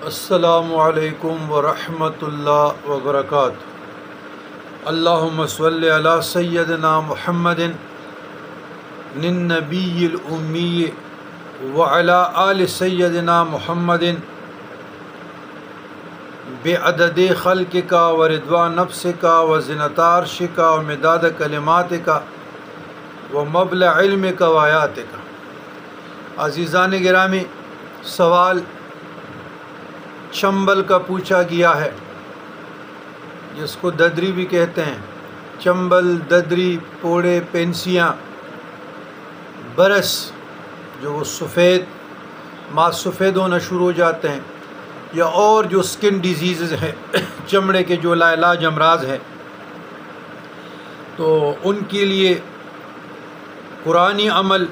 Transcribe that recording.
السلام علیکم ورحمۃ اللہ وبرکاتہ۔ اللہم صلی علی سیدنا محمد النبی الامی وعلی آل سیدنا محمد بعدد خلقک ورضوان نفسک وزنۃ عرشک ومداد کلماتک ومبلغ علمک وآیاتک۔ عزیزان گرامی، سوال چنبل کا پوچھا گیا ہے، جس کو ددری بھی کہتے ہیں۔ چنبل، ددری، پوڑے، پینسیاں، برس جو وہ سفید ہونا شروع ہو جاتے ہیں، یا اور جو سکن ڈیزیزز ہیں، چمڑے کے جو لاعلاج امراض ہیں، تو ان کے لیے قرآنی عمل